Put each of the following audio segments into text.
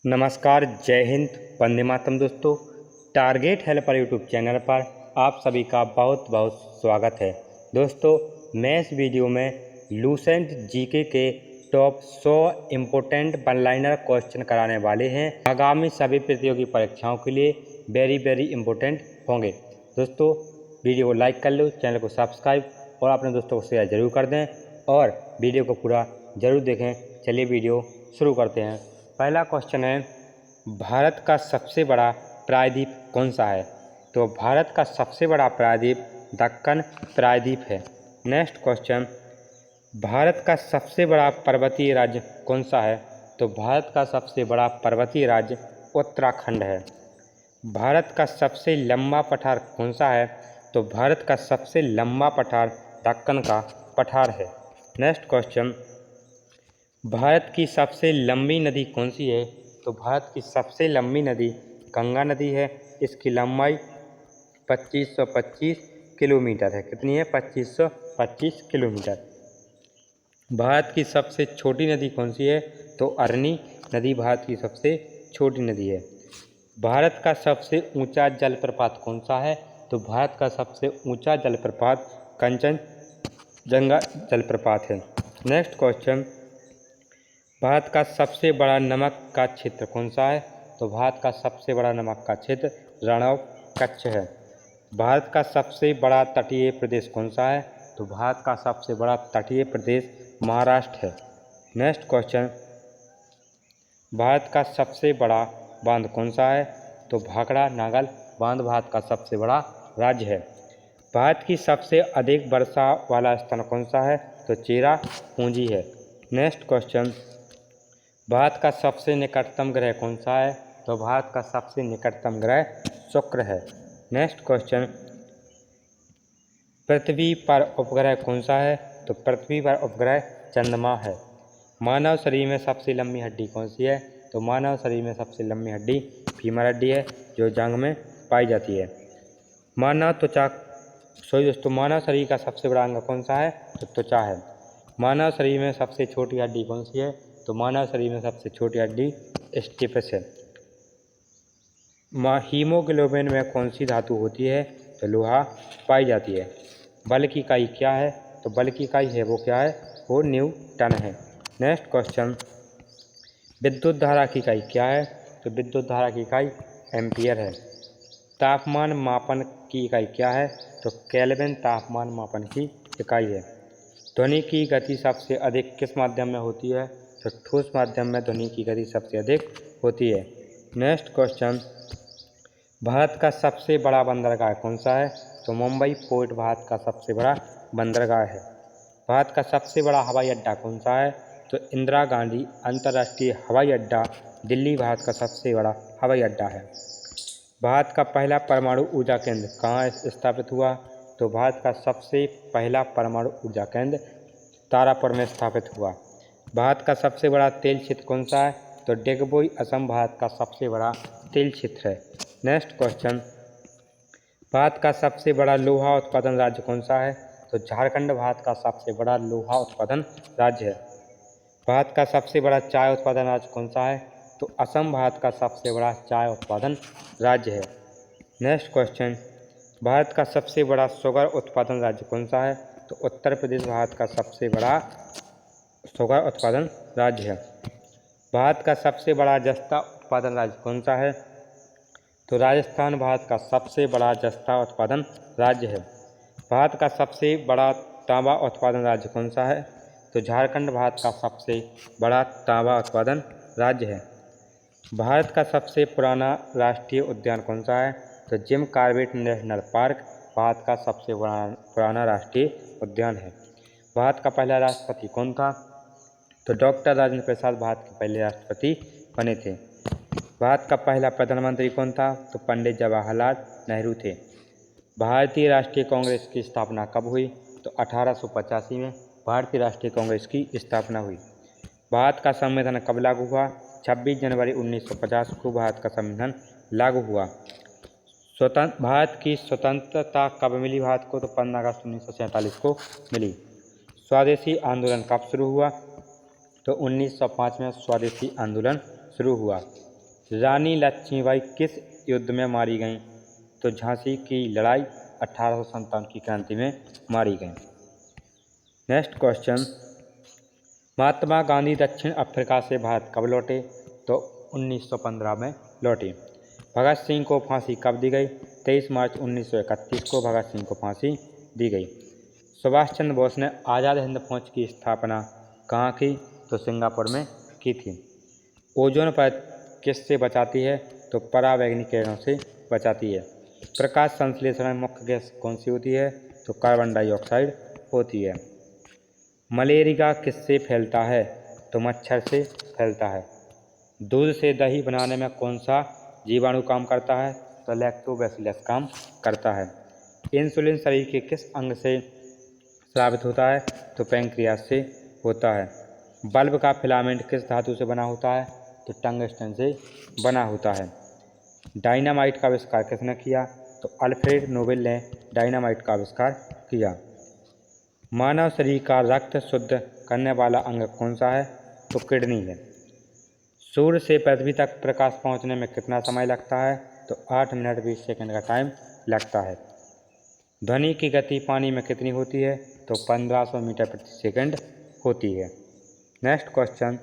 नमस्कार, जय हिंद, वंदे मातरम दोस्तों। टारगेट हेल्पर यूट्यूब चैनल पर आप सभी का बहुत बहुत स्वागत है। दोस्तों, मैं इस वीडियो में लूसेंट जीके के top 100 important one liner question कराने वाले हैं। आगामी सभी प्रतियोगी परीक्षाओं के लिए वेरी इम्पोर्टेंट होंगे। दोस्तों, वीडियो को लाइक कर लो, चैनल को सब्सक्राइब और अपने दोस्तों को शेयर जरूर कर दें और वीडियो को पूरा ज़रूर देखें। चलिए वीडियो शुरू करते हैं। पहला क्वेश्चन है, भारत का सबसे बड़ा प्रायद्वीप कौन सा है? तो भारत का सबसे बड़ा प्रायद्वीप दक्कन प्रायद्वीप है। नेक्स्ट क्वेश्चन, भारत का सबसे बड़ा पर्वतीय राज्य कौन सा है? तो भारत का सबसे बड़ा पर्वतीय राज्य उत्तराखंड है। भारत का सबसे लंबा पठार कौन सा है? तो भारत का सबसे लंबा पठार दक्कन का पठार है। नेक्स्ट क्वेश्चन, भारत की सबसे लंबी नदी कौन सी है? तो भारत की सबसे लंबी नदी गंगा नदी है। इसकी लंबाई 2525 किलोमीटर है। कितनी है? 2525 किलोमीटर। भारत की सबसे छोटी नदी कौन सी है? तो अरनी नदी भारत की सबसे छोटी नदी है। भारत का सबसे ऊंचा जलप्रपात कौन सा है? तो भारत का सबसे ऊंचा जलप्रपात कंचनजंगा जलप्रपात है। नेक्स्ट क्वेश्चन, भारत का सबसे बड़ा नमक का क्षेत्र कौन सा है? तो भारत का सबसे बड़ा नमक का क्षेत्र रण ऑफ कच्छ है। भारत का सबसे बड़ा तटीय प्रदेश कौन सा है? तो भारत का सबसे बड़ा तटीय प्रदेश महाराष्ट्र है। नेक्स्ट क्वेश्चन, भारत का सबसे बड़ा बांध कौन सा है? तो भाखड़ा नागल बांध भारत का सबसे बड़ा राज्य है। भारत की सबसे अधिक वर्षा वाला स्थान कौन सा है? तो चेरापूंजी है। नेक्स्ट क्वेश्चन, भारत का सबसे निकटतम ग्रह कौन सा है? तो भारत का सबसे निकटतम ग्रह शुक्र है। नेक्स्ट क्वेश्चन, पृथ्वी पर उपग्रह कौन सा है? तो पृथ्वी पर उपग्रह चंद्रमा है। मानव शरीर में सबसे लंबी हड्डी कौन सी है? तो मानव शरीर में सबसे लंबी हड्डी फीमर हड्डी है, जो जांघ में पाई जाती है। मानव शरीर का सबसे बड़ा अंग कौन सा है? तो त्वचा है। मानव शरीर में सबसे छोटी हड्डी कौन सी है? तो मानव शरीर में सबसे छोटी हड्डी स्टेपस है। हीमोग्लोबिन में कौन सी धातु होती है? तो लोहा पाई जाती है। बल की इकाई क्या है? तो बल की इकाई है वो क्या है? वो न्यूटन है। नेक्स्ट क्वेश्चन, विद्युत धारा की इकाई क्या है? तो विद्युत धारा की इकाई एम्पियर है। तापमान मापन की इकाई क्या है? तो केल्विन तापमान मापन की इकाई है। ध्वनि की गति सबसे अधिक किस माध्यम में होती है? तो ठोस माध्यम में ध्वनि की गति सबसे अधिक होती है। नेक्स्ट क्वेश्चन, भारत का सबसे बड़ा बंदरगाह कौन सा है? तो मुंबई पोर्ट भारत का सबसे बड़ा बंदरगाह है। भारत का सबसे बड़ा हवाई अड्डा कौन सा है? तो इंदिरा गांधी अंतर्राष्ट्रीय हवाई अड्डा दिल्ली भारत का सबसे बड़ा हवाई अड्डा है। भारत का पहला परमाणु ऊर्जा केंद्र कहाँ स्थापित हुआ? तो भारत का सबसे पहला परमाणु ऊर्जा केंद्र तारापुर में स्थापित हुआ। भारत का सबसे बड़ा तेल क्षेत्र कौन सा है? तो डिगबोई असम भारत का सबसे बड़ा तेल क्षेत्र है। नेक्स्ट क्वेश्चन, भारत का सबसे बड़ा लोहा उत्पादन राज्य कौन सा है? तो झारखंड भारत का सबसे बड़ा लोहा उत्पादन राज्य है। भारत का सबसे बड़ा चाय उत्पादन राज्य कौन सा है? तो असम भारत का सबसे बड़ा चाय उत्पादन राज्य है। नेक्स्ट क्वेश्चन, भारत का सबसे बड़ा शुगर उत्पादन राज्य कौन सा है? तो उत्तर प्रदेश भारत का सबसे बड़ा शुगर उत्पादन राज्य है। भारत का सबसे बड़ा जस्ता उत्पादन राज्य कौन सा है? तो राजस्थान भारत का सबसे बड़ा जस्ता उत्पादन राज्य है। भारत का सबसे बड़ा तांबा उत्पादन राज्य कौन सा है? तो झारखंड भारत का सबसे बड़ा तांबा उत्पादन राज्य है। भारत का सबसे पुराना राष्ट्रीय उद्यान कौन सा है? तो Jim Corbett national park Bharat का सबसे पुराना राष्ट्रीय उद्यान है। भारत का पहला राष्ट्रपति कौन था? तो डॉक्टर राजेंद्र प्रसाद भारत के पहले राष्ट्रपति बने थे। भारत का पहला प्रधानमंत्री कौन था? तो पंडित जवाहरलाल नेहरू थे। भारतीय राष्ट्रीय कांग्रेस की स्थापना कब हुई? तो 1885 में भारतीय राष्ट्रीय कांग्रेस की स्थापना हुई। भारत का संविधान कब लागू हुआ? 26 जनवरी 1950 को भारत का संविधान लागू हुआ। भारत की स्वतंत्रता कब मिली भारत को? तो 15 अगस्त 1947 को मिली। स्वदेशी आंदोलन कब शुरू हुआ? तो 1905 में स्वदेशी आंदोलन शुरू हुआ। रानी लक्ष्मीबाई किस युद्ध में मारी गईं? तो झांसी की लड़ाई 1857 की क्रांति में मारी गईं। नेक्स्ट क्वेश्चन, महात्मा गांधी दक्षिण अफ्रीका से भारत कब लौटे? तो 1915 में लौटे। भगत सिंह को फांसी कब दी गई? 23 मार्च 1931 को भगत सिंह को फांसी दी गई। सुभाष चंद्र बोस ने आज़ाद हिंद फौज की स्थापना कहाँ की? तो सिंगापुर में की थी। ओजोन परत किससे बचाती है? तो परावैंगनिक किरणों से बचाती है। प्रकाश संश्लेषण में मुख्य गैस कौन सी होती है? तो कार्बन डाइऑक्साइड होती है। मलेरिया किससे फैलता है? तो मच्छर से फैलता है। दूध से दही बनाने में कौन सा जीवाणु काम करता है? तो लैक्टोबैसिलस काम करता है। इंसुलिन शरीर के किस अंग से स्रावित होता है? तो पैंक्रियास से होता है। बल्ब का फिलामेंट किस धातु से बना होता है? तो टंगस्टन से बना होता है। डायनामाइट का आविष्कार किसने किया? तो अल्फ्रेड नोबेल ने डायनामाइट का आविष्कार किया। मानव शरीर का रक्त शुद्ध करने वाला अंग कौन सा है? तो किडनी है। सूर्य से पृथ्वी तक प्रकाश पहुंचने में कितना समय लगता है? तो 8 मिनट 20 सेकंड का टाइम लगता है। ध्वनि की गति पानी में कितनी होती है? तो 1500 मीटर प्रति सेकंड होती है। नेक्स्ट क्वेश्चन,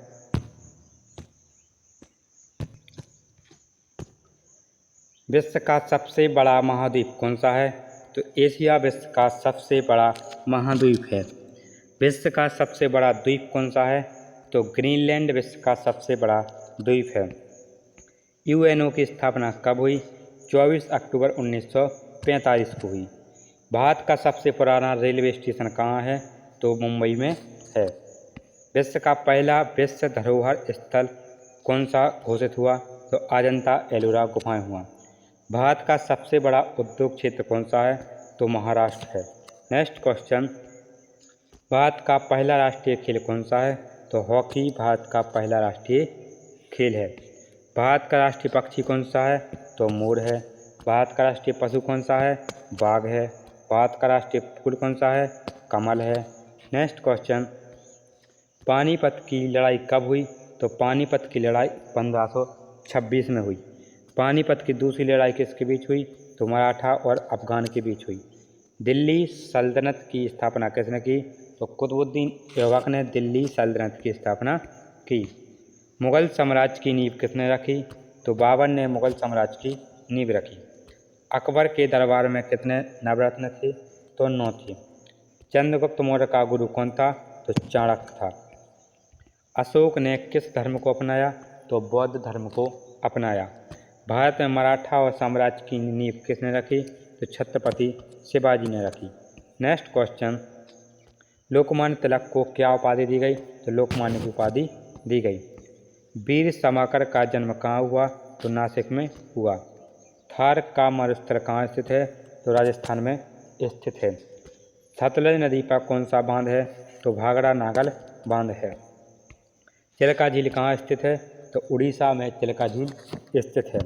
विश्व का सबसे बड़ा महाद्वीप कौन सा है? तो एशिया विश्व का सबसे बड़ा महाद्वीप है। विश्व का सबसे बड़ा द्वीप कौन सा है? तो ग्रीनलैंड विश्व का सबसे बड़ा द्वीप है। यूएनओ की स्थापना कब हुई? 24 अक्टूबर 1945 को हुई। भारत का सबसे पुराना रेलवे स्टेशन कहाँ है? तो मुंबई में है। विश्व का पहला विश्व धरोहर स्थल कौन सा घोषित हुआ? तो अजंता एलोरा गुफाएं हुआ। भारत का सबसे बड़ा उद्योग क्षेत्र कौन सा है? तो महाराष्ट्र है। नेक्स्ट क्वेश्चन, भारत का पहला राष्ट्रीय खेल कौन सा है? तो हॉकी भारत का पहला राष्ट्रीय खेल है। भारत का राष्ट्रीय पक्षी कौन सा है? तो मोर है। भारत का राष्ट्रीय पशु कौन सा है? बाघ है। भारत का राष्ट्रीय फूल कौन सा है? कमल है। नेक्स्ट क्वेश्चन, पानीपत की लड़ाई कब हुई? तो पानीपत की लड़ाई 1526 में हुई। पानीपत की दूसरी लड़ाई किसके बीच हुई? तो मराठा और अफगान के बीच हुई। दिल्ली सल्तनत की स्थापना किसने की? तो कुतुबुद्दीन ऐबक ने दिल्ली सल्तनत की स्थापना की। मुगल साम्राज्य की नींव किसने रखी? तो बाबर ने मुगल साम्राज्य की नींव रखी। अकबर के दरबार में कितने नवरत्न थे? तो 9 थे। चंद्रगुप्त मौर्य का गुरु कौन था? तो चाणक्य था। अशोक ने किस धर्म को अपनाया? तो बौद्ध धर्म को अपनाया। भारत में मराठा और साम्राज्य की नींव किसने रखी? तो छत्रपति शिवाजी ने रखी। नेक्स्ट क्वेश्चन, लोकमान्य तिलक को क्या उपाधि दी गई? तो लोकमान्य की उपाधि दी गई। वीर सावरकर का जन्म कहाँ हुआ? तो नासिक में हुआ। थार का मरुस्थल कहाँ स्थित है? तो राजस्थान में स्थित है। सतलज नदी पर कौन सा बांध है? तो भाखड़ा नागल बांध है। चिल्का झील कहाँ स्थित है? तो उड़ीसा में चिल्का झील स्थित है।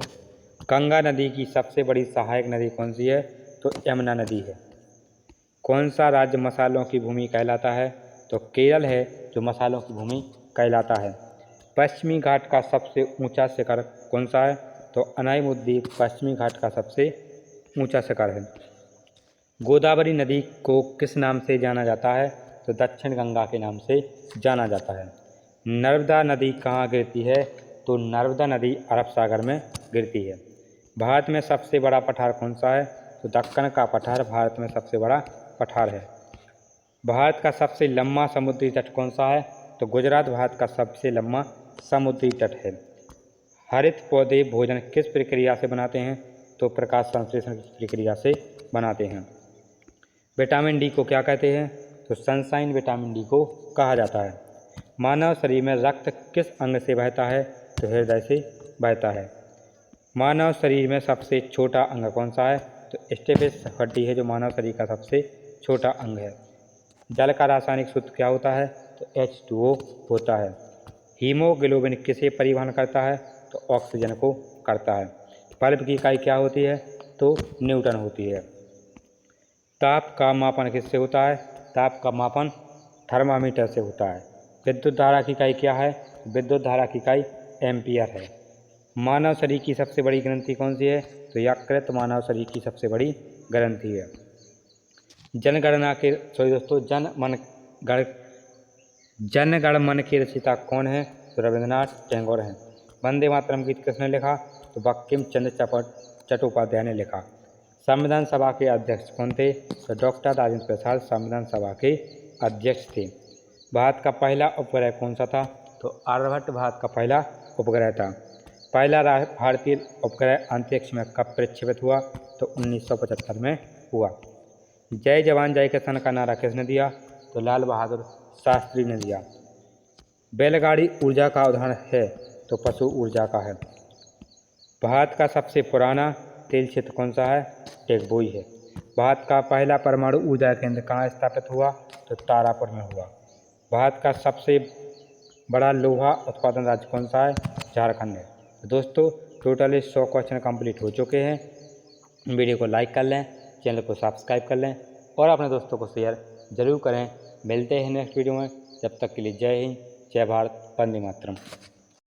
गंगा नदी की सबसे बड़ी सहायक नदी कौन सी है? तो यमुना नदी है। कौन सा राज्य मसालों की भूमि कहलाता है? तो केरल है जो मसालों की भूमि कहलाता है। पश्चिमी घाट का सबसे ऊंचा शिखर कौन सा है? तो अनाईमुद्दीन पश्चिमी घाट का सबसे ऊंचा शिखर है। गोदावरी नदी को किस नाम से जाना जाता है? तो दक्षिण गंगा के नाम से जाना जाता है। नर्मदा नदी कहाँ गिरती है? तो नर्मदा नदी अरब सागर में गिरती है। भारत में सबसे बड़ा पठार कौन सा है? तो दक्कन का पठार भारत में सबसे बड़ा पठार है। भारत का सबसे लंबा समुद्री तट कौन सा है? तो गुजरात भारत का सबसे लंबा समुद्री तट है। हरित पौधे भोजन किस प्रक्रिया से बनाते हैं? तो प्रकाश संश्लेषण की प्रक्रिया से बनाते हैं। विटामिन डी को क्या कहते हैं? तो सनशाइन विटामिन डी को कहा जाता है। मानव शरीर में रक्त किस अंग से बहता है? तो हृदय से बहता है। मानव शरीर में सबसे छोटा अंग कौन सा है? तो स्टेपिस हड्डी है जो मानव शरीर का सबसे छोटा अंग है। जल का रासायनिक सूत्र क्या होता है? तो H2O होता है। हीमोग्लोबिन किसे परिवहन करता है? तो ऑक्सीजन को करता है। बल्ब की इकाई क्या होती है? तो न्यूटन होती है। ताप का मापन किससे होता है? ताप का मापन थर्मामीटर से होता है। विद्युत धारा की इकाई क्या है? विद्युत धारा की इकाई एम्पियर है। मानव शरीर की सबसे बड़ी ग्रंथि कौन सी है? तो यकृत मानव शरीर की सबसे बड़ी ग्रंथि है। जनगणना के सॉरी दोस्तों जनगण मन के रचयिता कौन है? तो रविंद्रनाथ टैगोर हैं। वंदे मातरम गीत किसने लिखा? तो बंकिम चंद्र चट्टोपाध्याय ने लिखा। संविधान सभा के अध्यक्ष कौन थे? तो डॉक्टर राजेंद्र प्रसाद संविधान सभा के अध्यक्ष थे। भारत का पहला उपग्रह कौन सा था? तो आर्यभट्ट भारत का पहला उपग्रह था। पहला भारतीय उपग्रह अंतरिक्ष में कब प्रक्षेपित हुआ? तो 1975 में हुआ। जय जवान जय किसान का नारा किसने दिया? तो लाल बहादुर शास्त्री ने दिया। बैलगाड़ी ऊर्जा का उदाहरण है? तो पशु ऊर्जा का है। भारत का सबसे पुराना तेल क्षेत्र कौन सा है? टेकबोई है। भारत का पहला परमाणु ऊर्जा केंद्र कहाँ स्थापित हुआ? तो तारापुर में हुआ। भारत का सबसे बड़ा लोहा उत्पादन राज्य कौन सा है? झारखंड है। तो दोस्तों टोटली 100 क्वेश्चन कंप्लीट हो चुके हैं। वीडियो को लाइक कर लें, चैनल को सब्सक्राइब कर लें और अपने दोस्तों को शेयर जरूर करें। मिलते हैं नेक्स्ट वीडियो में, जब तक के लिए जय हिंद, जय भारत, वंदे मातरम।